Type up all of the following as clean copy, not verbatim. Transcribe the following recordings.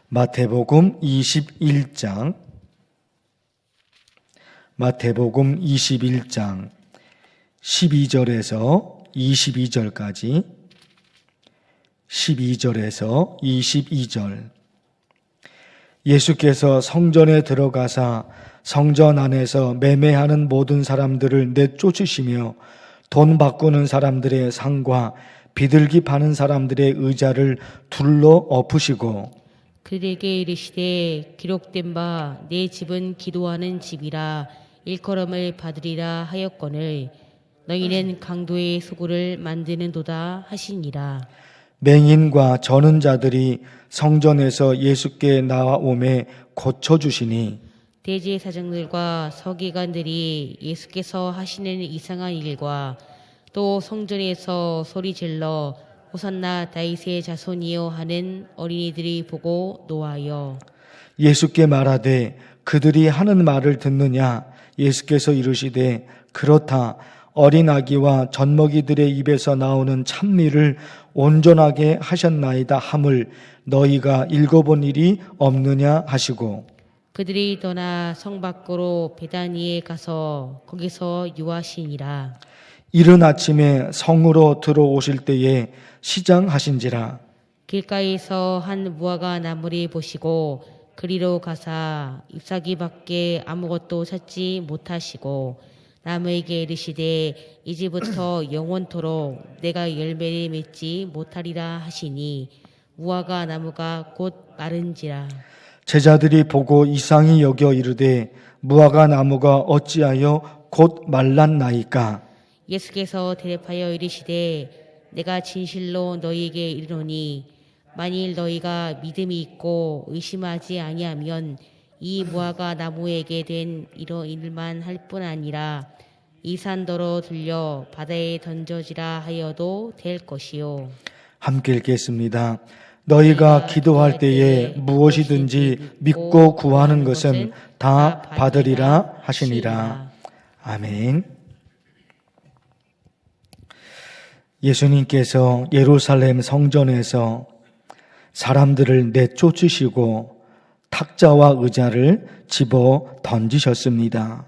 마태복음 21장 12절에서 22절까지 12절에서 22절. 예수께서 성전에 들어가사 성전 안에서 매매하는 모든 사람들을 내쫓으시며 돈 바꾸는 사람들의 상과 비둘기 파는 사람들의 의자를 둘러 엎으시고 그들에게 이르시되 기록된 바 내 집은 기도하는 집이라 일컬음을 받으리라 하였거늘 너희는 강도의 소굴을 만드는도다 하시니라. 맹인과 저는 자들이 성전에서 예수께 나와오매 고쳐주시니 대제사장들과 서기관들이 예수께서 하시는 이상한 일과 또 성전에서 소리질러 호산나 다윗의 자손이여 하는 어린이들이 보고 노하여 예수께 말하되 그들이 하는 말을 듣느냐. 예수께서 이르시되 그렇다. 어린 아기와 젖먹이들의 입에서 나오는 찬미를 온전하게 하셨나이다 함을 너희가 읽어본 일이 없느냐 하시고 그들이 떠나 성 밖으로 베다니에 가서 거기서 유하시니라. 이른 아침에 성으로 들어오실 때에 시장하신지라. 길가에서 한 무화과 나무를 보시고 그리로 가사 잎사귀밖에 아무것도 찾지 못하시고 나무에게 이르시되 이제부터 영원토록 내가 열매를 맺지 못하리라 하시니 무화과 나무가 곧 마른지라. 제자들이 보고 이상히 여겨 이르되 무화과 나무가 어찌하여 곧 말랐나이까. 예수께서 대답하여 이르시되 내가 진실로 너희에게 이르노니 만일 너희가 믿음이 있고 의심하지 아니하면 이 무화과 나무에게 된 이런 일만 할 뿐 아니라 이 산더러 들려 바다에 던져지라 하여도 될 것이요. 함께 읽겠습니다. 너희가 기도할 때에 무엇이든지 믿고 구하는 것은 다 받으리라 하시니라. 아멘. 예수님께서 예루살렘 성전에서 사람들을 내쫓으시고 탁자와 의자를 집어 던지셨습니다.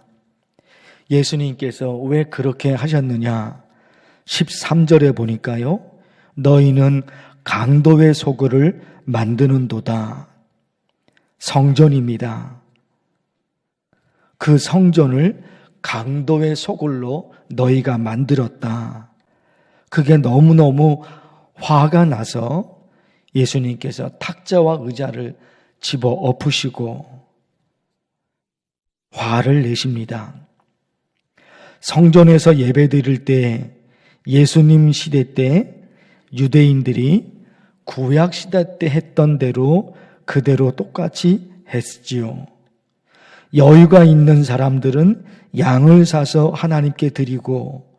예수님께서 왜 그렇게 하셨느냐? 13절에 보니까요. 너희는 강도의 소굴을 만드는도다. 성전입니다. 그 성전을 강도의 소굴로 너희가 만들었다. 그게 너무너무 화가 나서 예수님께서 탁자와 의자를 집어 엎으시고 화를 내십니다. 성전에서 예배드릴 때 예수님 시대 때 유대인들이 구약 시대 때 했던 대로 그대로 똑같이 했지요. 여유가 있는 사람들은 양을 사서 하나님께 드리고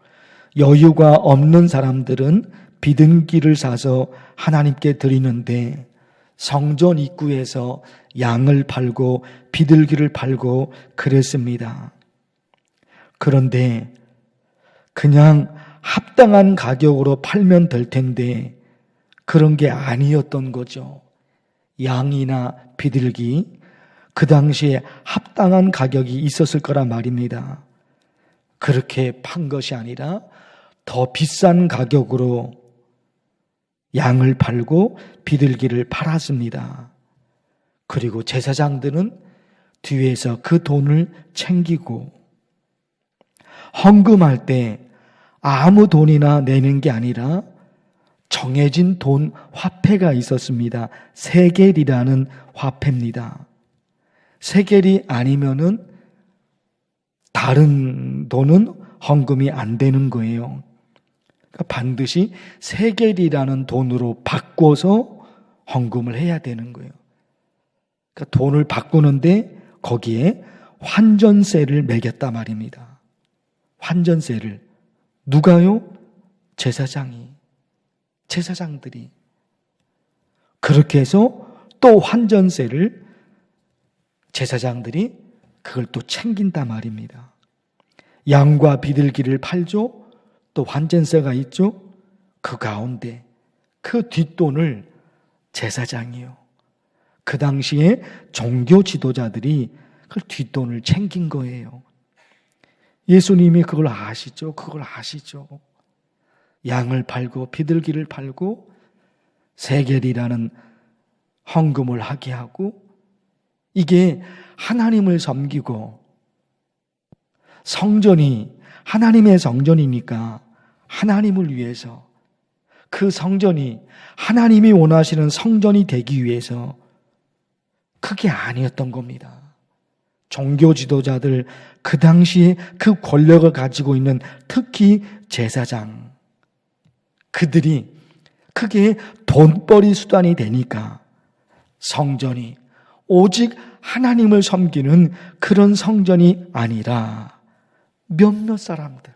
여유가 없는 사람들은 비둘기를 사서 하나님께 드리는데 성전 입구에서 양을 팔고 비둘기를 팔고 그랬습니다. 그런데 그냥 합당한 가격으로 팔면 될 텐데 그런 게 아니었던 거죠. 양이나 비둘기 그 당시에 합당한 가격이 있었을 거란 말입니다. 그렇게 판 것이 아니라 더 비싼 가격으로 양을 팔고 비둘기를 팔았습니다. 그리고 제사장들은 뒤에서 그 돈을 챙기고 헌금할 때 아무 돈이나 내는 게 아니라 정해진 돈 화폐가 있었습니다. 세겔이라는 화폐입니다. 세겔이 아니면은 다른 돈은 헌금이 안 되는 거예요. 그러니까 반드시 세겔이라는 돈으로 바꿔서 헌금을 해야 되는 거예요. 그러니까 돈을 바꾸는데 거기에 환전세를 매겼단 말입니다. 환전세를. 누가요? 제사장들이. 그렇게 해서 또 환전세를 제사장들이 그걸 또 챙긴단 말입니다. 양과 비둘기를 팔죠. 또 환전세가 있죠. 그 가운데 그 뒷돈을 제사장이요. 그 당시에 종교 지도자들이 그걸 뒷돈을 챙긴 거예요. 예수님이 그걸 아시죠? 그걸 아시죠? 양을 팔고 비둘기를 팔고 세겔이라는 헌금을 하게 하고, 이게 하나님을 섬기고 성전이 하나님의 성전이니까 하나님을 위해서, 그 성전이 하나님이 원하시는 성전이 되기 위해서 그게 아니었던 겁니다. 종교 지도자들, 그 당시에 그 권력을 가지고 있는 특히 제사장, 그들이 그게 돈벌이 수단이 되니까 성전이 오직 하나님을 섬기는 그런 성전이 아니라 몇몇 사람들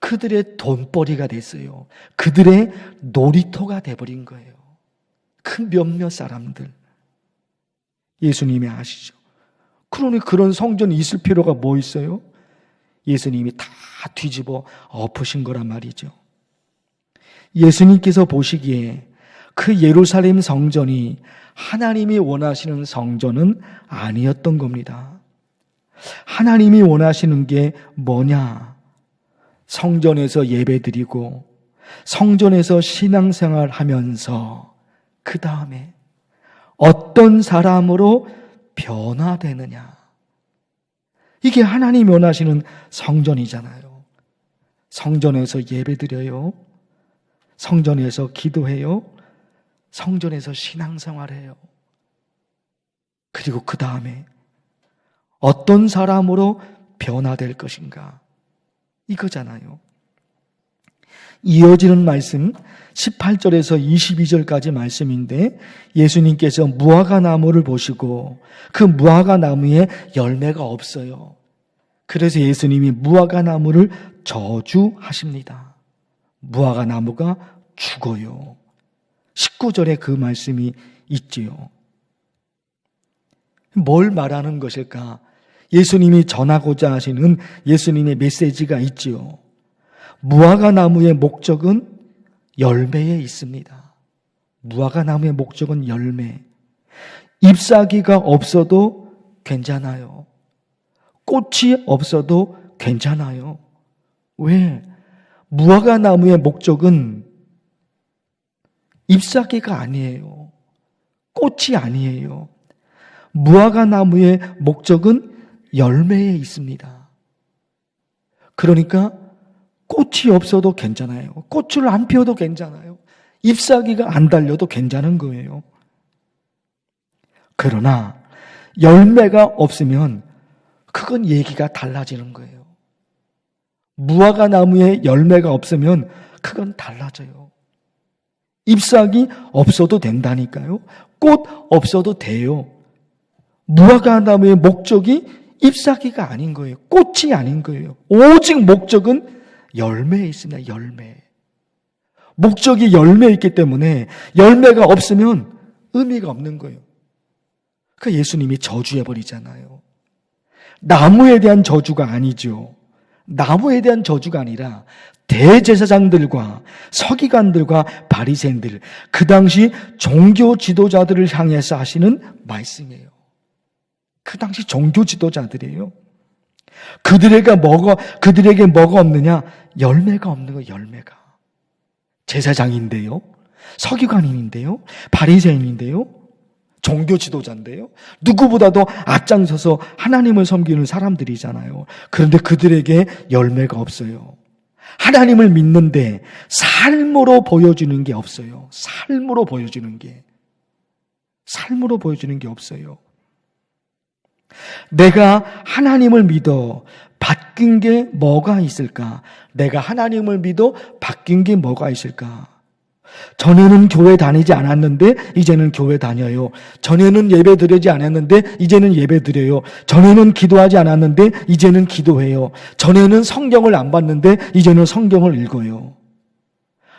그들의 돈벌이가 됐어요. 그들의 놀이터가 돼버린 거예요. 그 몇몇 사람들. 예수님이 아시죠? 그러니 그런 성전이 있을 필요가 뭐 있어요? 예수님이 다 뒤집어 엎으신 거란 말이죠. 예수님께서 보시기에 그 예루살렘 성전이 하나님이 원하시는 성전은 아니었던 겁니다. 하나님이 원하시는 게 뭐냐? 성전에서 예배드리고 성전에서 신앙생활 하면서 그 다음에 어떤 사람으로 변화되느냐. 이게 하나님이 원하시는 성전이잖아요. 성전에서 예배드려요. 성전에서 기도해요. 성전에서 신앙생활해요. 그리고 그 다음에 어떤 사람으로 변화될 것인가. 이거잖아요. 이어지는 말씀 18절에서 22절까지 말씀인데, 예수님께서 무화과 나무를 보시고 그 무화과 나무에 열매가 없어요. 그래서 예수님이 무화과 나무를 저주하십니다. 무화과 나무가 죽어요. 19절에 그 말씀이 있지요. 뭘 말하는 것일까? 예수님이 전하고자 하시는 예수님의 메시지가 있지요. 무화과 나무의 목적은 열매에 있습니다. 무화과 나무의 목적은 열매. 잎사귀가 없어도 괜찮아요. 꽃이 없어도 괜찮아요. 왜? 무화과 나무의 목적은 잎사귀가 아니에요. 꽃이 아니에요. 무화과 나무의 목적은 열매에 있습니다. 그러니까 꽃이 없어도 괜찮아요. 꽃을 안 피워도 괜찮아요. 잎사귀가 안 달려도 괜찮은 거예요. 그러나 열매가 없으면 그건 얘기가 달라지는 거예요. 무화과 나무에 열매가 없으면 그건 달라져요. 잎사귀 없어도 된다니까요. 꽃 없어도 돼요. 무화과 나무의 목적이 잎사귀가 아닌 거예요. 꽃이 아닌 거예요. 오직 목적은 열매에 있습니다. 열매. 목적이 열매에 있기 때문에 열매가 없으면 의미가 없는 거예요. 그러니까 예수님이 저주해버리잖아요. 나무에 대한 저주가 아니죠. 나무에 대한 저주가 아니라 대제사장들과 서기관들과 바리새인들, 그 당시 종교 지도자들을 향해서 하시는 말씀이에요. 그 당시 종교 지도자들이에요. 그들에게 뭐가 없느냐? 열매가 없는 거예요. 열매가. 제사장인데요, 서기관인데요, 바리새인인데요, 종교 지도자인데요, 누구보다도 앞장서서 하나님을 섬기는 사람들이잖아요. 그런데 그들에게 열매가 없어요. 하나님을 믿는데 삶으로 보여주는 게 없어요. 삶으로 보여주는 게 없어요. 내가 하나님을 믿어 바뀐 게 뭐가 있을까? 내가 하나님을 믿어 바뀐 게 뭐가 있을까? 전에는 교회 다니지 않았는데 이제는 교회 다녀요. 전에는 예배 드리지 않았는데 이제는 예배 드려요. 전에는 기도하지 않았는데 이제는 기도해요. 전에는 성경을 안 봤는데 이제는 성경을 읽어요.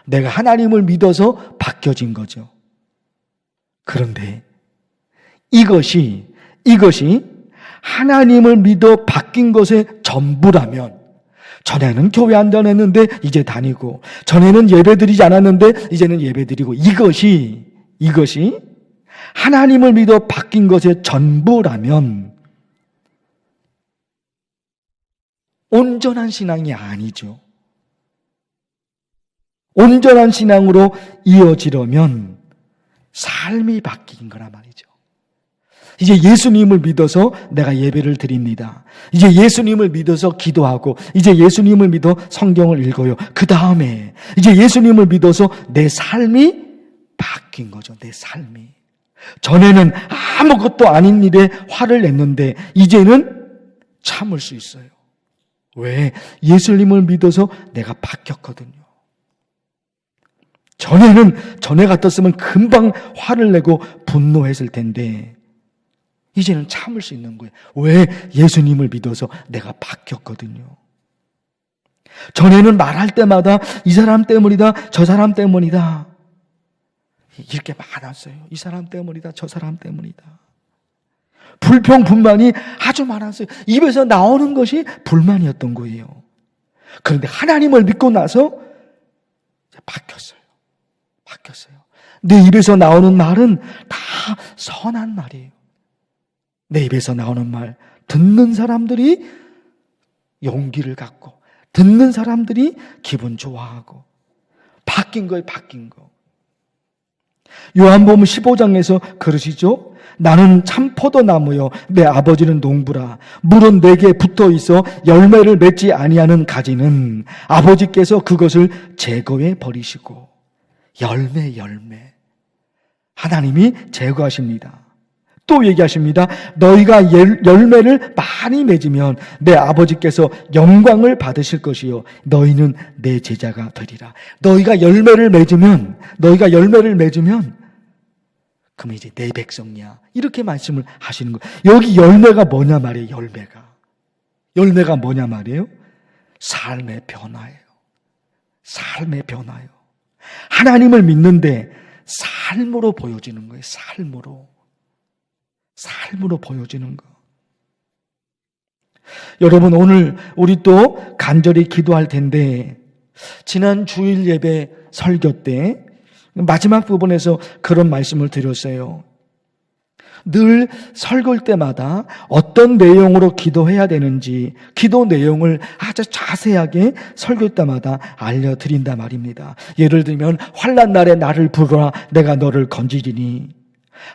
내가 하나님을 믿어서 바뀌어진 거죠. 그런데 이것이 하나님을 믿어 바뀐 것의 전부라면, 전에는 교회 안 다녔는데 이제 다니고, 전에는 예배 드리지 않았는데 이제는 예배 드리고, 이것이 하나님을 믿어 바뀐 것의 전부라면 온전한 신앙이 아니죠. 온전한 신앙으로 이어지려면 삶이 바뀐 거란 말이죠. 이제 예수님을 믿어서 내가 예배를 드립니다. 이제 예수님을 믿어서 기도하고, 이제 예수님을 믿어 성경을 읽어요. 그 다음에 이제 예수님을 믿어서 내 삶이 바뀐 거죠. 내 삶이. 전에는 아무것도 아닌 일에 화를 냈는데 이제는 참을 수 있어요. 왜? 예수님을 믿어서 내가 바뀌었거든요. 전에 같았으면 금방 화를 내고 분노했을 텐데 이제는 참을 수 있는 거예요. 왜? 예수님을 믿어서 내가 바뀌었거든요. 전에는 말할 때마다 이 사람 때문이다, 저 사람 때문이다, 이렇게 많았어요. 이 사람 때문이다, 저 사람 때문이다. 불평, 불만이 아주 많았어요. 입에서 나오는 것이 불만이었던 거예요. 그런데 하나님을 믿고 나서 바뀌었어요. 내 입에서 나오는 말은 다 선한 말이에요. 내 입에서 나오는 말, 듣는 사람들이 용기를 갖고, 듣는 사람들이 기분 좋아하고, 바뀐 거예요, 바뀐 거. 요한복음 15장에서 그러시죠? 나는 참 포도나무요, 내 아버지는 농부라. 물은 내게 붙어 있어 열매를 맺지 아니하는 가지는 아버지께서 그것을 제거해 버리시고. 열매. 하나님이 제거하십니다. 또 얘기하십니다. 너희가 열매를 많이 맺으면 내 아버지께서 영광을 받으실 것이요, 너희는 내 제자가 되리라. 너희가 열매를 맺으면 그럼 이제 내 백성이야, 이렇게 말씀을 하시는 거예요. 여기 열매가 뭐냐 말이에요. 열매가 뭐냐 말이에요. 삶의 변화예요. 하나님을 믿는데 삶으로 보여지는 거예요. 삶으로 보여지는 거. 여러분, 오늘 우리 또 간절히 기도할 텐데, 지난 주일 예배 설교 때 마지막 부분에서 그런 말씀을 드렸어요. 늘 설교할 때마다 어떤 내용으로 기도해야 되는지 기도 내용을 아주 자세하게 설교할 때마다 알려드린단 말입니다. 예를 들면 환난 날에 나를 부르라, 내가 너를 건지리니.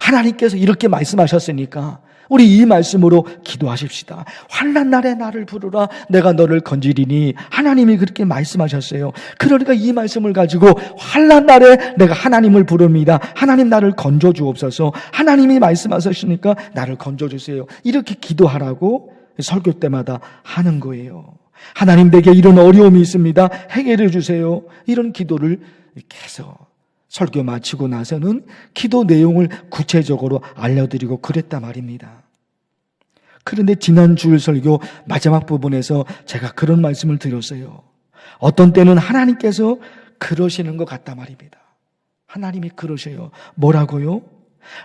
하나님께서 이렇게 말씀하셨으니까 우리 이 말씀으로 기도하십시다. 환난 날에 나를 부르라, 내가 너를 건지리니. 하나님이 그렇게 말씀하셨어요. 그러니까 이 말씀을 가지고 환난 날에 내가 하나님을 부릅니다. 하나님 나를 건져 주옵소서. 하나님이 말씀하셨으니까 나를 건져 주세요. 이렇게 기도하라고 설교 때마다 하는 거예요. 하나님, 내게 이런 어려움이 있습니다, 해결해 주세요. 이런 기도를 계속 설교 마치고 나서는 기도 내용을 구체적으로 알려드리고 그랬단 말입니다. 그런데 지난 주일 설교 마지막 부분에서 제가 그런 말씀을 드렸어요. 어떤 때는 하나님께서 그러시는 것 같단 말입니다. 하나님이 그러셔요. 뭐라고요?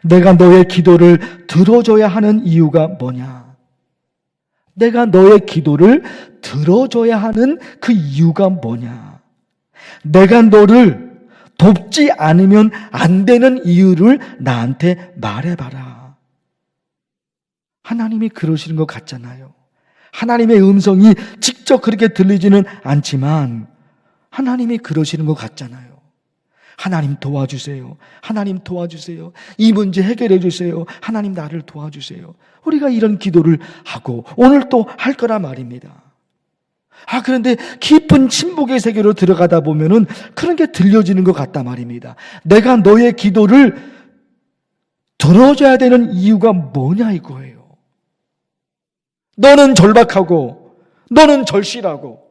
내가 너의 기도를 들어줘야 하는 이유가 뭐냐? 내가 너의 기도를 들어줘야 하는 그 이유가 뭐냐? 내가 너를 돕지 않으면 안 되는 이유를 나한테 말해봐라. 하나님이 그러시는 것 같잖아요. 하나님의 음성이 직접 그렇게 들리지는 않지만 하나님이 그러시는 것 같잖아요. 하나님 도와주세요. 하나님 도와주세요. 이 문제 해결해 주세요. 하나님 나를 도와주세요. 우리가 이런 기도를 하고 오늘 또 할 거란 말입니다. 그런데 깊은 침묵의 세계로 들어가다 보면은 그런 게 들려지는 것 같단 말입니다. 내가 너의 기도를 들어줘야 되는 이유가 뭐냐 이거예요. 너는 절박하고, 너는 절실하고,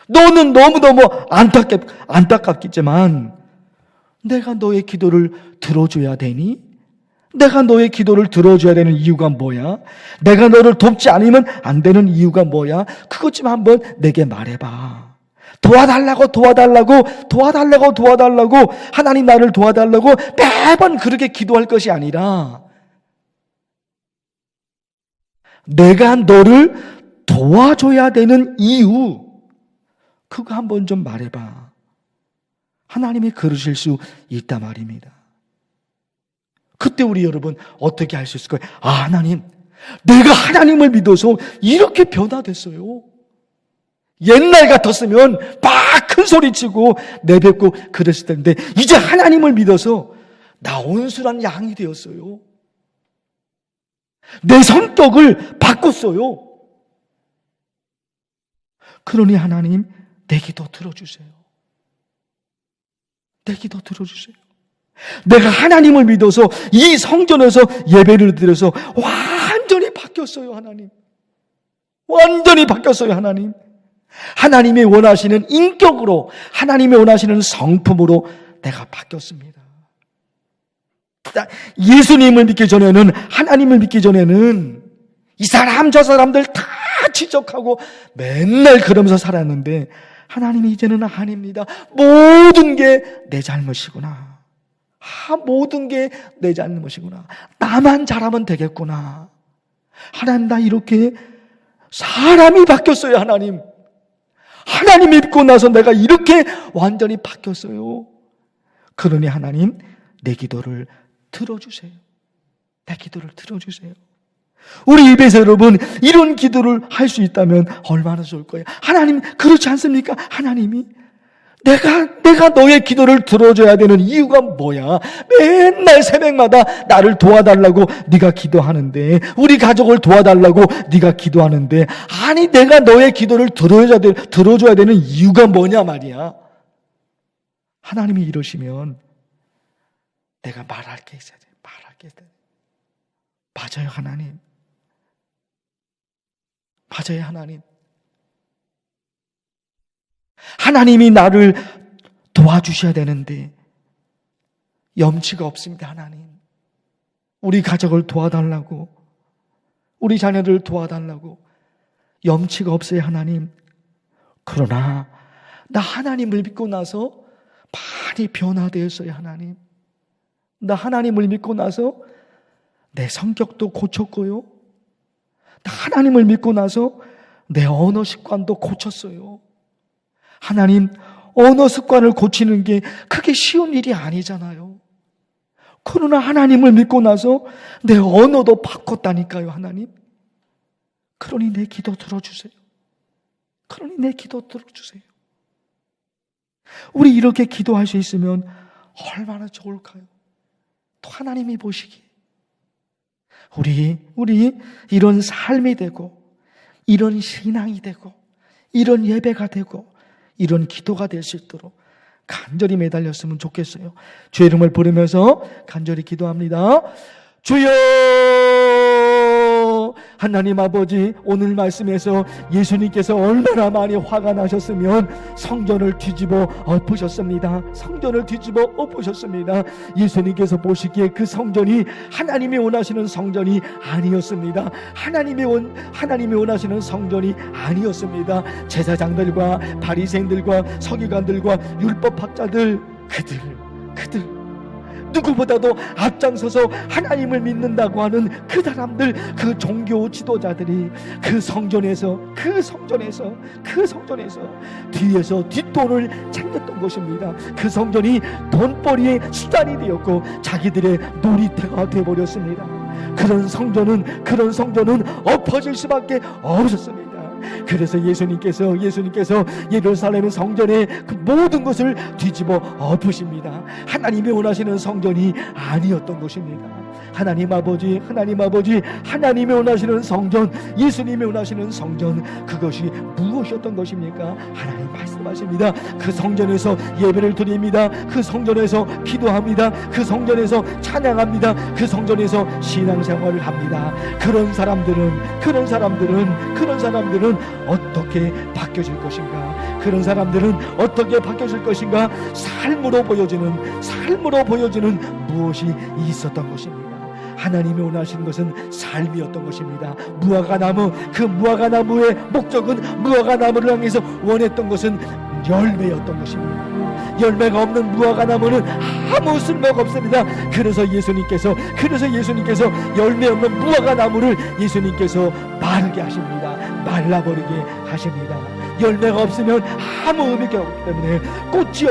너는 너무너무 안타깝겠지만 내가 너의 기도를 들어줘야 되니? 내가 너의 기도를 들어줘야 되는 이유가 뭐야? 내가 너를 돕지 않으면 안 되는 이유가 뭐야? 그것 좀 한번 내게 말해봐. 도와달라고 하나님 나를 도와달라고 매번 그렇게 기도할 것이 아니라 내가 너를 도와줘야 되는 이유, 그거 한번 좀 말해봐. 하나님이 그러실 수 있단 말입니다. 그때 우리 여러분 어떻게 할 수 있을까요? 아, 하나님, 내가 하나님을 믿어서 이렇게 변화됐어요. 옛날 같았으면 막 큰 소리치고 내뱉고 그랬을 텐데 이제 하나님을 믿어서 나 온순한 양이 되었어요. 내 성격을 바꿨어요. 그러니 하나님, 내 기도 들어주세요. 내 기도 들어주세요. 내가 하나님을 믿어서 이 성전에서 예배를 드려서 완전히 바뀌었어요, 하나님. 완전히 바뀌었어요, 하나님. 하나님이 원하시는 인격으로, 하나님이 원하시는 성품으로 내가 바뀌었습니다. 예수님을 믿기 전에는, 하나님을 믿기 전에는 이 사람 저 사람들 다 지적하고 맨날 그러면서 살았는데 하나님이 이제는 아닙니다. 모든 게 내 잘못이구나. 모든 게 내 잘못이구나. 나만 잘하면 되겠구나. 하나님, 나 이렇게 사람이 바뀌었어요, 하나님. 하나님 믿고 나서 내가 이렇게 완전히 바뀌었어요. 그러니 하나님, 내 기도를 들어주세요. 내 기도를 들어주세요. 우리 입에서 여러분 이런 기도를 할 수 있다면 얼마나 좋을 거예요. 하나님, 그렇지 않습니까? 하나님이 내가 너의 기도를 들어줘야 되는 이유가 뭐야? 맨날 새벽마다 나를 도와달라고 네가 기도하는데, 우리 가족을 도와달라고 네가 기도하는데, 아니 내가 너의 기도를 들어줘야 되는 이유가 뭐냐 말이야. 하나님이 이러시면 내가 말할 게 있어야 돼. 말할 게 있어야 돼. 맞아요, 하나님. 맞아요, 하나님. 하나님이 나를 도와주셔야 되는데 염치가 없습니다, 하나님. 우리 가족을 도와달라고, 우리 자녀를 도와달라고 염치가 없어요, 하나님. 그러나 나 하나님을 믿고 나서 많이 변화되었어요, 하나님. 나 하나님을 믿고 나서 내 성격도 고쳤고요. 나 하나님을 믿고 나서 내 언어 습관도 고쳤어요. 하나님, 언어 습관을 고치는 게 그게 쉬운 일이 아니잖아요. 그러나 하나님을 믿고 나서 내 언어도 바꿨다니까요, 하나님. 그러니 내 기도 들어주세요. 그러니 내 기도 들어주세요. 우리 이렇게 기도할 수 있으면 얼마나 좋을까요? 또 하나님이 보시기에 우리 이런 삶이 되고, 이런 신앙이 되고, 이런 예배가 되고, 이런 기도가 될 수 있도록 간절히 매달렸으면 좋겠어요. 주의 이름을 부르면서 간절히 기도합니다. 주여! 하나님 아버지, 오늘 말씀에서 예수님께서 얼마나 많이 화가 나셨으면 성전을 뒤집어 엎으셨습니다. 성전을 뒤집어 엎으셨습니다. 예수님께서 보시기에 그 성전이 하나님이 원하시는 성전이 아니었습니다. 하나님이 원하시는 성전이 아니었습니다. 제사장들과 바리새인들과 서기관들과 율법학자들, 그들 누구보다도 앞장서서 하나님을 믿는다고 하는 그 사람들, 그 종교 지도자들이 그 성전에서 뒤에서 뒷돈을 챙겼던 것입니다. 그 성전이 돈벌이의 수단이 되었고 자기들의 놀이터가 되어버렸습니다. 그런 성전은 엎어질 수밖에 없었습니다. 그래서 예수님께서 예루살렘의 성전에 그 모든 것을 뒤집어 엎으십니다. 하나님이 원하시는 성전이 아니었던 것입니다. 하나님 아버지, 하나님이 원하시는 성전, 예수님이 원하시는 성전, 그것이 무엇이었던 것입니까? 하나님 말씀하십니다. 그 성전에서 예배를 드립니다. 그 성전에서 기도합니다. 그 성전에서 찬양합니다. 그 성전에서 신앙생활을 합니다. 그런 사람들은 어떻게 바뀌어질 것인가? 그런 사람들은 어떻게 바뀌어질 것인가? 삶으로 보여지는 무엇이 있었던 것입니다. 하나님이 원하시는 것은 삶이었던 것입니다. 그 무화과나무의 목적은, 무화과나무를 향해서 원했던 것은 열매였던 것입니다. 열매가 없는 무화과 나무는 아무 쓸모가 없습니다. 그래서 예수님께서 열매 없는 무화과 나무를 예수님께서 마르게 하십니다. 말라버리게 하십니다. 열매가 없으면 아무 의미가 없기 때문에 꽃이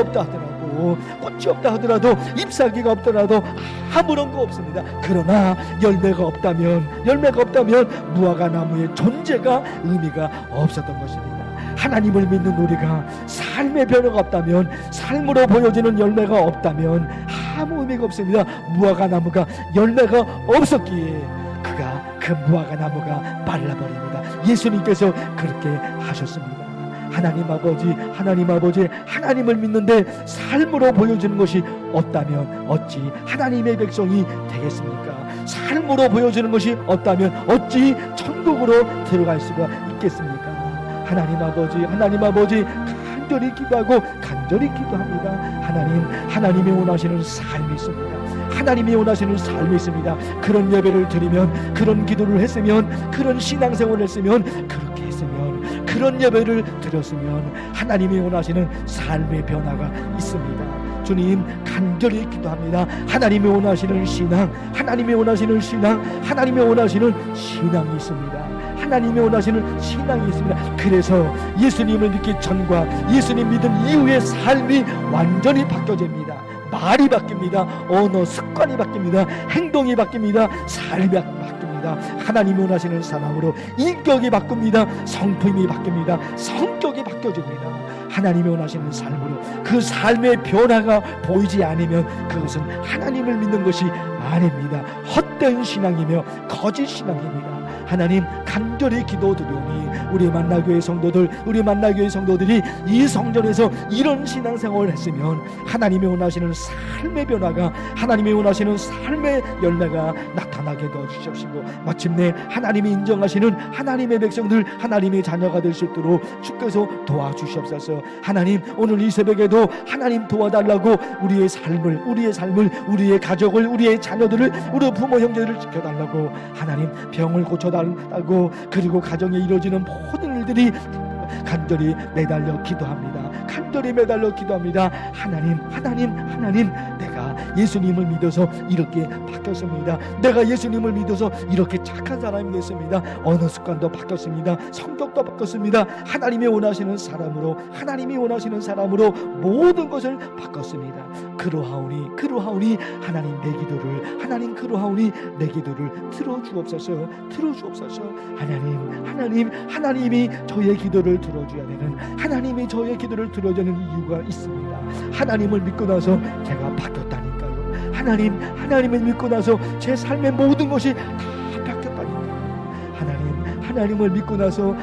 없다 하더라도 잎사귀가 없더라도 아무런 거 없습니다. 그러나 열매가 없다면 무화과 나무의 존재가 의미가 없었던 것입니다. 하나님을 믿는 우리가 삶의 변화가 없다면, 삶으로 보여지는 열매가 없다면 아무 의미가 없습니다. 무화과 나무가 열매가 없었기에 그 무화과 나무가 말라버립니다. 예수님께서 그렇게 하셨습니다. 하나님 아버지, 하나님을 믿는데 삶으로 보여주는 것이 없다면 어찌 하나님의 백성이 되겠습니까? 삶으로 보여주는 것이 없다면 어찌 천국으로 들어갈 수가 있겠습니까? 하나님 아버지 간절히 기도하고 간절히 기도합니다. 하나님이 원하시는 삶이 있습니다. 하나님이 원하시는 삶이 있습니다. 그런 예배를 드리면, 그런 기도를 했으면, 그런 신앙생활을 했으면, 그렇게 했으면, 그런 예배를 드렸으면 하나님이 원하시는 삶의 변화가 있습니다. 주님, 간절히 기도합니다. 하나님이 원하시는 신앙, 하나님이 원하시는 신앙이 있습니다. 하나님이 원하시는 신앙이 있습니다. 그래서 예수님을 믿기 전과 예수님 믿은 이후의 삶이 완전히 바뀌어집니다. 말이 바뀝니다. 언어 습관이 바뀝니다. 행동이 바뀝니다. 삶이 바뀝니다. 하나님이 원하시는 사람으로 인격이 바뀝니다. 성품이 바뀝니다. 성격이 바뀌어집니다. 하나님이 원하시는 삶으로 그 삶의 변화가 보이지 않으면 그것은 하나님을 믿는 것이 아닙니다. 헛된 신앙이며 거짓 신앙입니다. 하나님, 간절히 기도드리오니 우리 만나교회 성도들이 이 성전에서 이런 신앙생활을 했으면 하나님이 원하시는 삶의 변화가, 하나님이 원하시는 삶의 열매가 나타나게 도와주시옵시고, 마침내 하나님이 인정하시는 하나님의 백성들, 하나님의 자녀가 될 수 있도록 주께서 도와주시옵소서. 하나님, 오늘 이 새벽에도 하나님 도와달라고 우리의 삶을, 우리의 가족을, 우리의 자녀들을, 우리 부모 형제들을 지켜달라고, 하나님 병을 고쳐달라고, 그리고 가정에 이루어지는 모든 일들이 간절히 매달려 기도합니다. 하나님, 내가 예수님을 믿어서 이렇게 바뀌었습니다. 내가 예수님을 믿어서 이렇게 착한 사람이 됐습니다. 언어 습관도 바뀌었습니다. 성격도 바뀌었습니다. 하나님이 원하시는 사람으로 모든 것을 바꿨습니다. 그러하오니 하나님 내 기도를 들어주옵소서. 하나님이 저의 기도를 들어줘야 되는, 하나님이 저의 기도를 들어줘야 되는 이유가 있습니다. 하나님을 믿고 나서 제가 바뀌었다니까요. 하나님을 믿고 나서 제 삶의 모든 것이 다 바뀌었다니까요. 하나님을 믿고 나서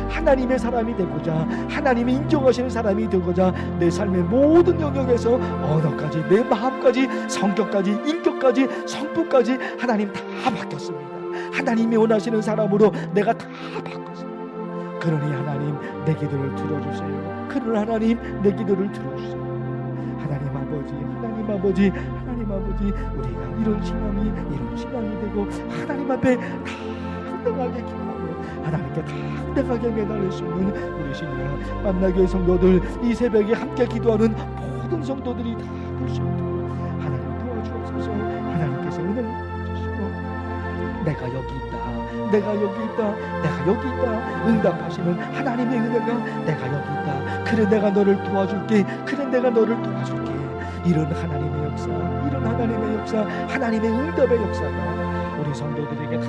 하나님의 사람이 되고자, 하나님이 인정하시는 사람이 되고자 내 삶의 모든 영역에서 언어까지, 내 마음까지, 성격까지, 인격까지, 성품까지 하나님 다 바뀌었습니다. 하나님이 원하시는 사람으로 내가 다 바꿨습니다. 그러니 하나님, 내 기도를 들어주세요. 하나님 아버지, 우리가 이런 신앙이 되고 하나님 앞에 당당하게 기도하고 하나님께 당당하게 매달릴 수 있는 우리 신앙 만나교회 성도들, 이 새벽에 함께 기도하는 모든 성도들이 다 될 수 있도록 하나님 도와주옵소서. 하나님께서 은혜 주시고, 내가 여기 있다 응답하시는 하나님의 은혜가 내가 여기 있다. 그래 내가 너를 도와줄게. 이런 하나님의 역사, 하나님의 응답의 역사가 우리 성도들에게 다